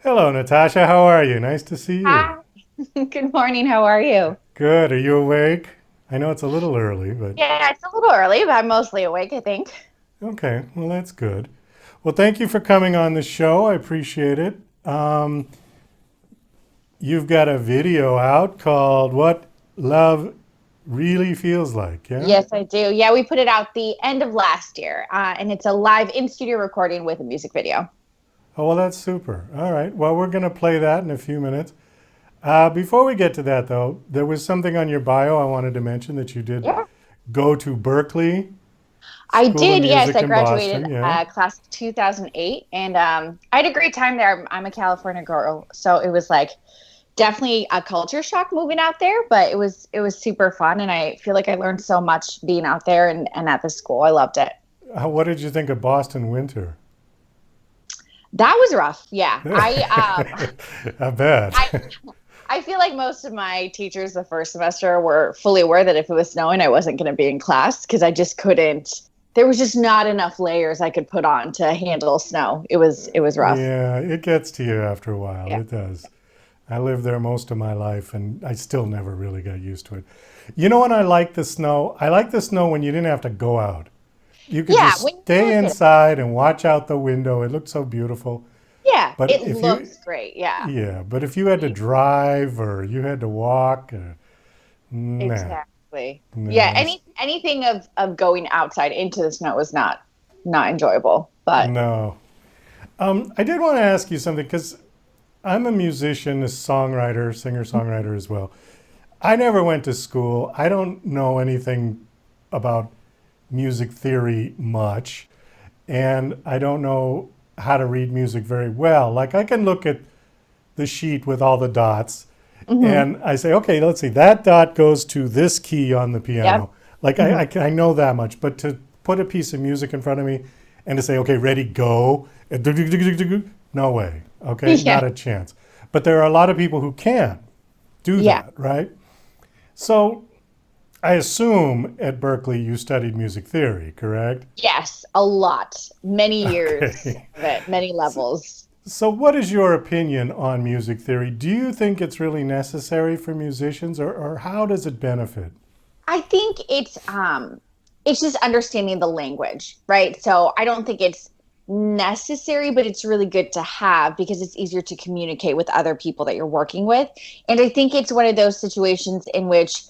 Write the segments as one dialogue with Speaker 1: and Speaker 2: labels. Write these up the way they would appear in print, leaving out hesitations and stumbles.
Speaker 1: Hello, Natasha. How are you? Nice to see you.
Speaker 2: Hi. Good morning. How are you?
Speaker 1: Good. Are you awake? I know it's a little early, but
Speaker 2: Yeah, it's a little early, but I'm mostly awake, I think.
Speaker 1: okay. Well, that's good. Well, thank you for coming on the show. I appreciate it. Um, you've got a video out called What Love Really Feels Like, yeah?
Speaker 2: Yes, I do. Yeah, we put it out the end of last year, and it's a live in-studio recording with a music video.
Speaker 1: Oh, well, that's super. All right. Well, we're going to play that in a few minutes. Before we get to that, though, there was something on your bio I wanted to mention that you did
Speaker 2: Yeah.
Speaker 1: go to Berklee
Speaker 2: I
Speaker 1: School of
Speaker 2: did, yes.
Speaker 1: Music
Speaker 2: I
Speaker 1: in
Speaker 2: graduated
Speaker 1: Boston, yeah?
Speaker 2: class of 2008, and I had a great time there. I'm a California girl, so it was like definitely a culture shock moving out there, but it was super fun, and I feel like I learned so much being out there and at the school. I loved it.
Speaker 1: What did you think of Boston winter?
Speaker 2: That was rough. Yeah.
Speaker 1: I bet.
Speaker 2: I I feel like most of my teachers the first semester were fully aware that if it was snowing, I wasn't going to be in class because I just couldn't. There was just not enough layers I could put on to handle snow. It was rough.
Speaker 1: Yeah, it gets to you after a while.
Speaker 2: Yeah.
Speaker 1: It does. I lived there most of my life and I still never really got used to it. You know when I like the snow? I like the snow when you didn't have to go out. You could
Speaker 2: Yeah.
Speaker 1: just
Speaker 2: When you
Speaker 1: stay
Speaker 2: look at it,
Speaker 1: inside and watch out the window. It looked so beautiful.
Speaker 2: yeah,
Speaker 1: But
Speaker 2: it
Speaker 1: if you,
Speaker 2: looks great. Yeah.
Speaker 1: yeah, but if you had to drive or you had to walk, nah,
Speaker 2: Exactly. Yeah.
Speaker 1: nah,
Speaker 2: Anything of going outside into the snow was not enjoyable. But
Speaker 1: no. I did want to ask you something because I'm a musician, a songwriter, singer songwriter as well. I never went to school. I don't know anything about music theory much, and I don't know how to read music very well. Like I can look at the sheet with all the dots
Speaker 2: mhm.
Speaker 1: and I say, okay, let's see, that dot goes to this key on the
Speaker 2: Yep.
Speaker 1: piano. Like
Speaker 2: Mhm.
Speaker 1: I know that much, but to put a piece of music in front of me and to say, okay, ready, go, no way, okay,
Speaker 2: Yeah.
Speaker 1: not a chance. But there are a lot of people who can do
Speaker 2: Yeah.
Speaker 1: that, right? So I assume at Berklee you studied music theory, correct?
Speaker 2: Yes. A lot. Many years
Speaker 1: Okay.
Speaker 2: of it. Many
Speaker 1: So,
Speaker 2: levels.
Speaker 1: so what is your opinion on music theory? Do you think it's really necessary for musicians or how does it benefit?
Speaker 2: I think it's just understanding the language, right? So I don't think it's necessary, but it's really good to have because it's easier to communicate with other people that you're working with. And I think it's one of those situations in which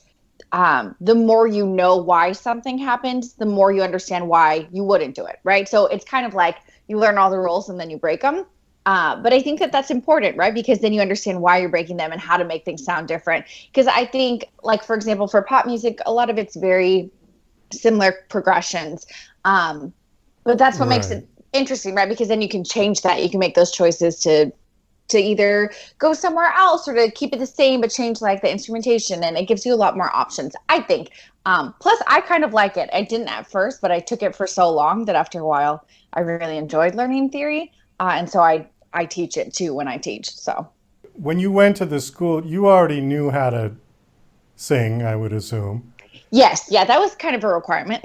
Speaker 2: the more you know why something happened, the more you understand why you wouldn't do it, right? So it's kind of like you learn all the rules and then you break them. But I think that that's important, right? Because then you understand why you're breaking them and how to make things sound different. Because I think, like, for example, for pop music, a lot of it's very similar progressions. Um, but that's what makes
Speaker 1: Right.
Speaker 2: it interesting, right? Because then you can change that. You can make those choices to either go somewhere else or to keep it the same but change like the instrumentation, and it gives you a lot more options, I think. Plus I kind of like it. I didn't at first, but I took it for so long that after a while I really enjoyed learning theory, and so I teach it too when I teach. So
Speaker 1: When you went to the school, you already knew how to sing, I would assume.
Speaker 2: yes, yeah, that was kind of a requirement.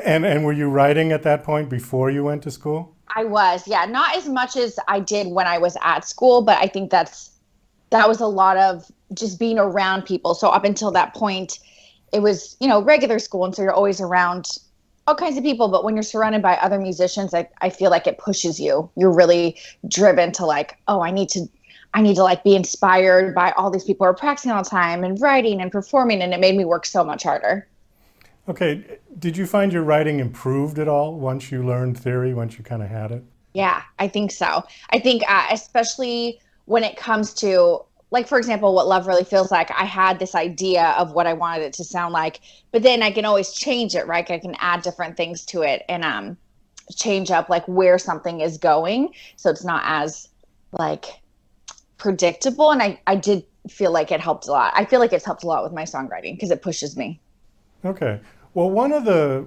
Speaker 1: And were you writing at that point before you went to school?
Speaker 2: I was, yeah, not as much as I did when I was at school, but I think that was a lot of just being around people. So up until that point, it was, regular school. And so you're always around all kinds of people. But when you're surrounded by other musicians, I feel like it pushes you. You're really driven to like, oh, I need to like be inspired by all these people who are practicing all the time and writing and performing. And it made me work so much harder.
Speaker 1: Okay, did you find your writing improved at all once you learned theory, once you kind of had it?
Speaker 2: Yeah, I think so. I think, especially when it comes to, like, for example, what love really feels like. I had this idea of what I wanted it to sound like, but then I can always change it, right? I can add different things to it and change up like where something is going, so it's not as like predictable. And I did feel like it helped a lot. I feel like it's helped a lot with my songwriting because it pushes me.
Speaker 1: Okay. Well, one of the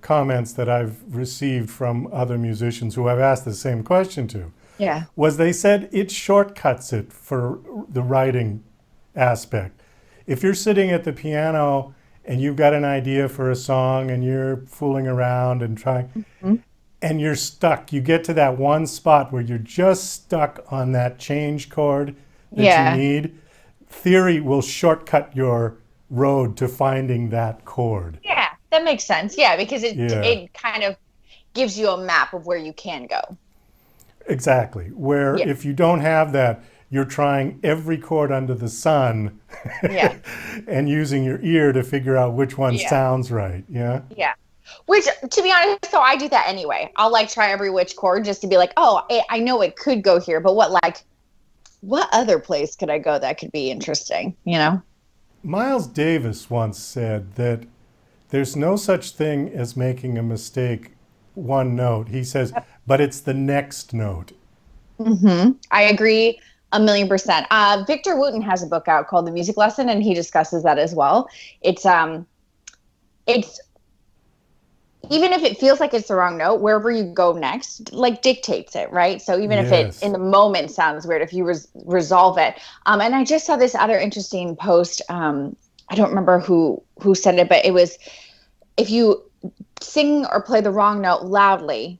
Speaker 1: comments that I've received from other musicians who I've asked the same question to
Speaker 2: Yeah.
Speaker 1: was they said it shortcuts it for the writing aspect. If you're sitting at the piano and you've got an idea for a song and you're fooling around and trying,
Speaker 2: Mhm.
Speaker 1: and you're stuck. You get to that one spot where you're just stuck on that change chord that
Speaker 2: Yeah.
Speaker 1: you need. Theory will shortcut your road to finding that chord.
Speaker 2: Yeah, that makes sense. Yeah, because
Speaker 1: Yeah,
Speaker 2: it kind of gives you a map of where you can go.
Speaker 1: exactly. Where
Speaker 2: Yeah.
Speaker 1: if you don't have that, you're trying every chord under the sun
Speaker 2: Yeah.
Speaker 1: and using your ear to figure out which one
Speaker 2: Yeah.
Speaker 1: sounds right. Yeah.
Speaker 2: Yeah. Which, to be honest, so I do that anyway. I'll like try every which chord just to be like, oh, I know it could go here, but what other place could I go that could be interesting? You know?
Speaker 1: Miles Davis once said that there's no such thing as making a mistake one note. He says, but it's the next note.
Speaker 2: I agree 1,000,000%. Victor Wooten has a book out called The Music Lesson, and he discusses that as well. It's even if it feels like it's the wrong note, wherever you go next, like dictates it, right? So even if it
Speaker 1: Yes.
Speaker 2: in the moment sounds weird, if you resolve it. And I just saw this other interesting post. I don't remember who said it, but it was if you sing or play the wrong note loudly,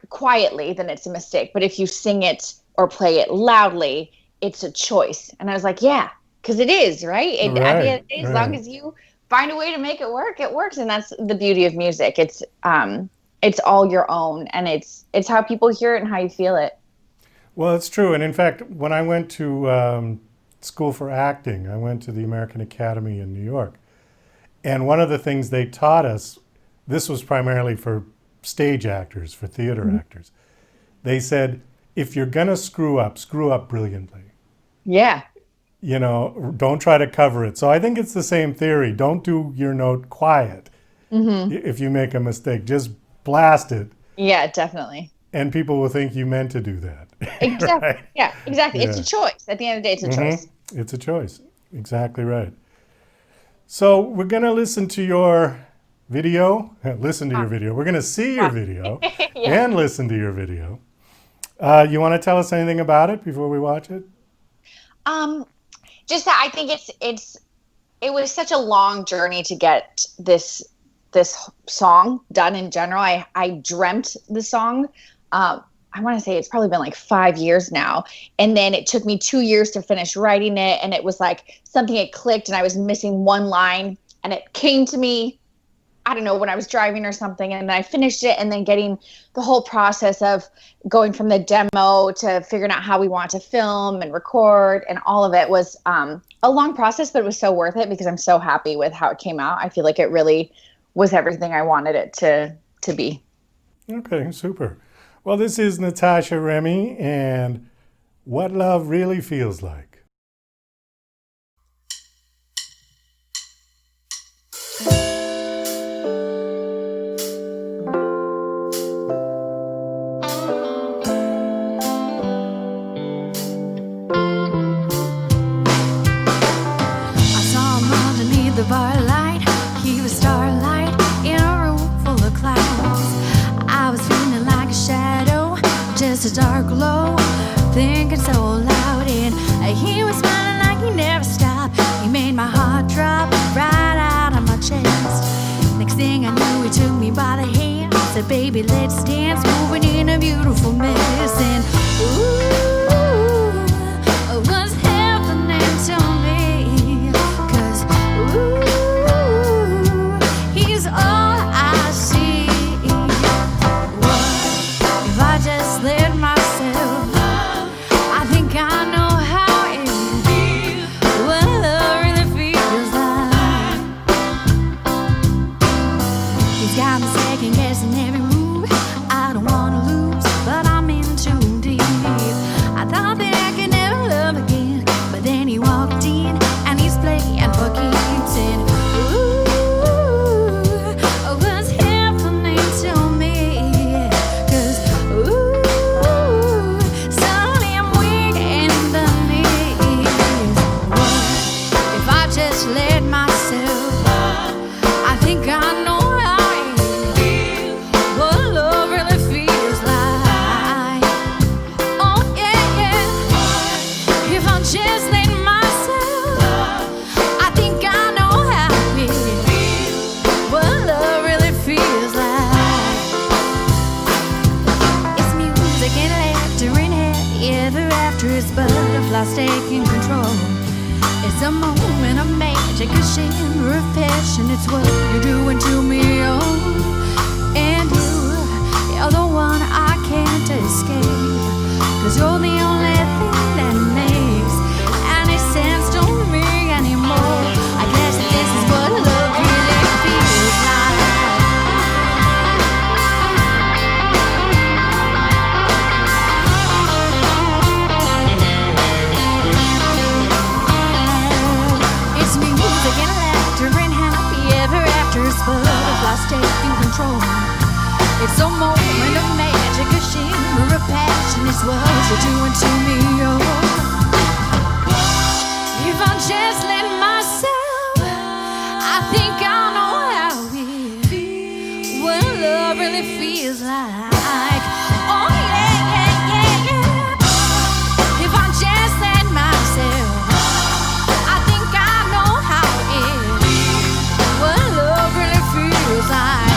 Speaker 2: quietly, then it's a mistake. But if you sing it or play it loudly, it's a choice. And I was like, yeah, because it is, right? At the end
Speaker 1: Right,
Speaker 2: of the day, as long
Speaker 1: right.
Speaker 2: as you find a way to make it work, it works. And that's the beauty of music. It's all your own, and it's how people hear it and how you feel it.
Speaker 1: Well, it's true. And in fact, when I went to school for acting, I went to the American Academy in New York. And one of the things they taught us, this was primarily for stage actors, for theater actors. They said, if you're going to screw up brilliantly.
Speaker 2: Yeah.
Speaker 1: You know, don't try to cover it. So I think it's the same theory. Don't do your note quiet. If you make a mistake, just blast it,
Speaker 2: Yeah, definitely.
Speaker 1: and people will think you meant to do that.
Speaker 2: Exactly.
Speaker 1: Right?
Speaker 2: Yeah, exactly. It's a
Speaker 1: Yeah.
Speaker 2: choice. At the end of the day, it's a choice.
Speaker 1: It's a choice. Exactly right. So we're going to listen to your video. Listen to your video. We're going to see your video
Speaker 2: Yeah.
Speaker 1: and listen to your video. You want to tell us anything about it before we watch it?
Speaker 2: Just that I think it was such a long journey to get this song done in general. I dreamt the song. I want to say it's probably been like 5 years now. And then it took me 2 years to finish writing it. And it was like something had clicked and I was missing one line, and it came to me, I don't know, when I was driving or something. And then I finished it, and then getting the whole process of going from the demo to figuring out how we want to film and record, and all of it was a long process, but it was so worth it because I'm so happy with how it came out. I feel like it really was everything I wanted it to be.
Speaker 1: Okay, super. Well, this is Natasha Remi and What Love Really Feels Like.
Speaker 3: I saw him underneath the bar light. He was starlight in a room full of clouds. I was feeling like a shadow, just a dark glow, thinking so loud. And he was smiling like he never stopped. He made my heart drop right out of my chest. Next thing I knew, he took me by the hand, said, "Baby, let's dance, moving in a beautiful mess." And ooh, what's happening to me? 'Cause ooh, he's all I see. What if I just let myself? I think I know how it feels. What love really feels like. He's got me second guessing every move. I don't wanna lose, but I'm in too deep. lost taking control. It's a moment of magic, a shimmer of passion. It's what you're doing to me, oh. And you're the one I can't escape. 'Cause you're the only thing that makes any sense to me anymore. I guess this is what love really feels like. It's music and laughter and happy ever after's, but lost taking control. It's a moment of magic, a shimmer of passion. It's what you're doing to me, oh. If I just let myself, I think I know how it, what love really feels like. Oh yeah, yeah, yeah, yeah. If I just let myself, I think I know how it, what love really feels like.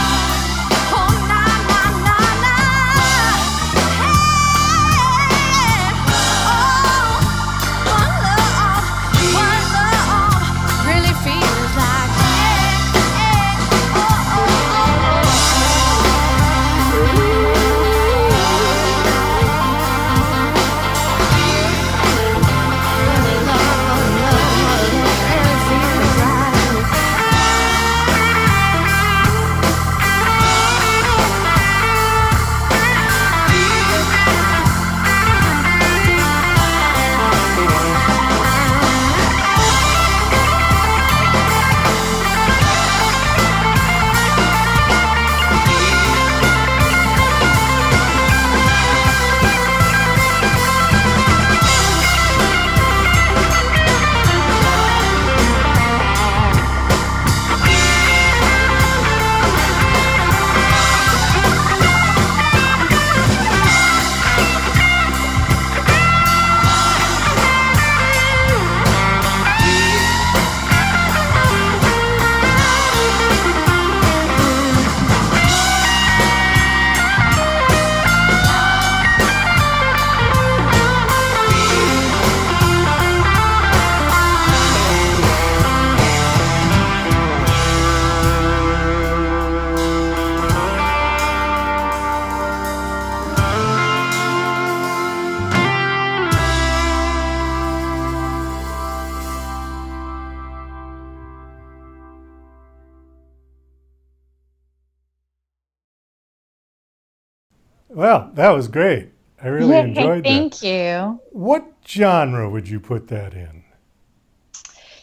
Speaker 1: Well, that was great. I really enjoyed that.
Speaker 2: Thank you.
Speaker 1: What genre would you put that in?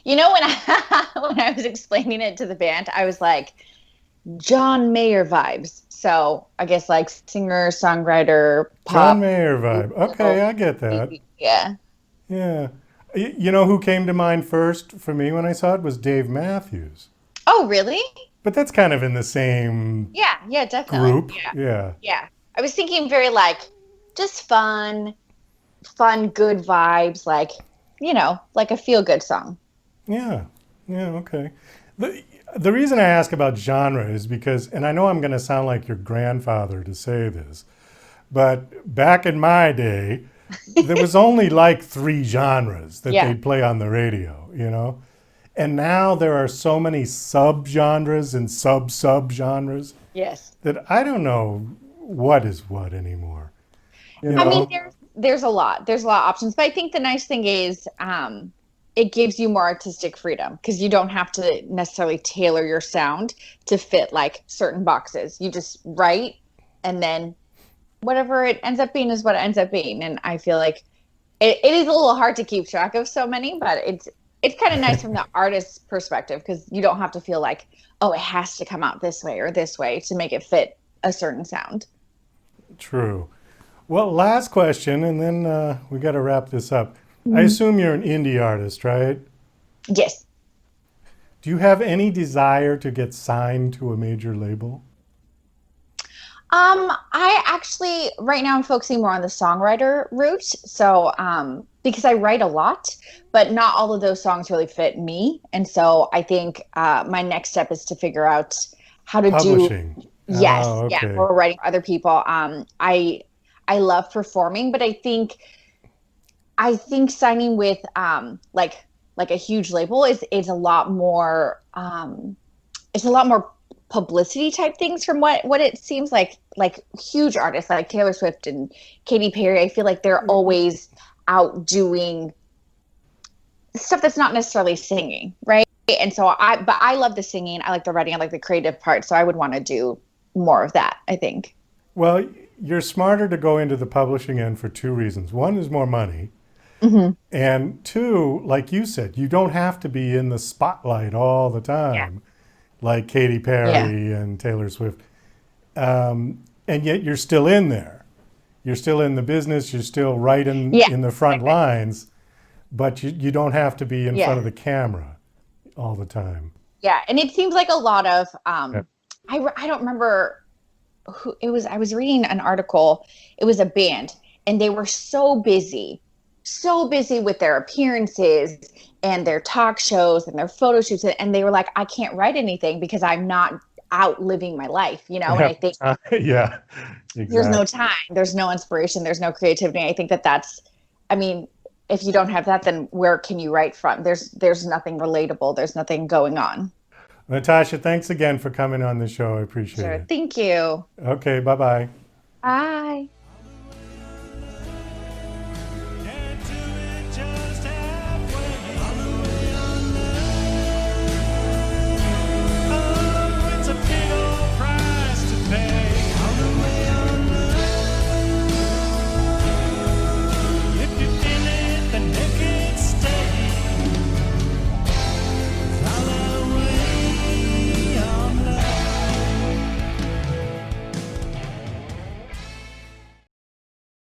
Speaker 2: You know, when when I was explaining it to the band, I was like, John Mayer vibes. So I guess like singer, songwriter, pop.
Speaker 1: John Mayer vibe. Okay, I get that.
Speaker 2: Yeah.
Speaker 1: Yeah. You know who came to mind first for me when I saw it was Dave Matthews.
Speaker 2: Oh, really?
Speaker 1: But that's kind of in the same
Speaker 2: Yeah, definitely.
Speaker 1: group.
Speaker 2: Yeah. I was thinking very like just fun, good vibes, like, you know, like a feel good song.
Speaker 1: Yeah, okay. The reason I ask about genre is because, and I know I'm going to sound like your grandfather to say this, but back in my day, there was only like 3 genres that they'd play on the radio, you know? And now there are so many sub-genres and sub-genres
Speaker 2: Yes.
Speaker 1: that I don't know what is what anymore. You
Speaker 2: I
Speaker 1: know?
Speaker 2: mean, there's a lot. There's a lot of options. But I think the nice thing is it gives you more artistic freedom because you don't have to necessarily tailor your sound to fit like certain boxes. You just write and then whatever it ends up being is what it ends up being. And I feel like it is a little hard to keep track of so many, but it's kind of nice from the artist's perspective because you don't have to feel like, oh, it has to come out this way or this way to make it fit a certain sound.
Speaker 1: True. Well, last question, and then we got to wrap this up. I assume you're an indie artist, right?
Speaker 2: Yes.
Speaker 1: Do you have any desire to get signed to a major label?
Speaker 2: I actually, right now I'm focusing more on the songwriter route. So, because I write a lot, but not all of those songs really fit me. And so I think my next step is to figure out how to
Speaker 1: Publishing.
Speaker 2: Yes.
Speaker 1: Oh, okay.
Speaker 2: Yeah. Or writing for other people. I love performing, but I think I think signing with like a huge label is a lot more it's a lot more publicity type things from what it seems like huge artists like Taylor Swift and Katy Perry. I feel like they're always out doing stuff that's not necessarily singing, right? And so I love the singing, I like the writing, I like the creative part, so I would want to do more of that, I think.
Speaker 1: Well, you're smarter to go into the publishing end for two reasons. One is more money.
Speaker 2: Mm-hmm.
Speaker 1: And two, like you said, you don't have to be in the spotlight all the time, like Katy Perry and Taylor Swift. And yet you're still in there. You're still in the business. You're still right in the front lines, but you don't have to be in front of the camera all the time.
Speaker 2: Yeah, and it seems like a lot of I don't remember who it was. I was reading an article. It was a band, and they were so busy with their appearances and their talk shows and their photo shoots, and they were like, I can't write anything because I'm not out living my life, you know. And I think
Speaker 1: Exactly.
Speaker 2: there's no time, there's no inspiration, there's no creativity. I think that's, I mean, if you don't have that, then where can you write from? There's nothing relatable, there's nothing going on.
Speaker 1: Natasha, thanks again for coming on the show. I appreciate
Speaker 2: Sure.
Speaker 1: it.
Speaker 2: Thank you.
Speaker 1: Okay, bye-bye.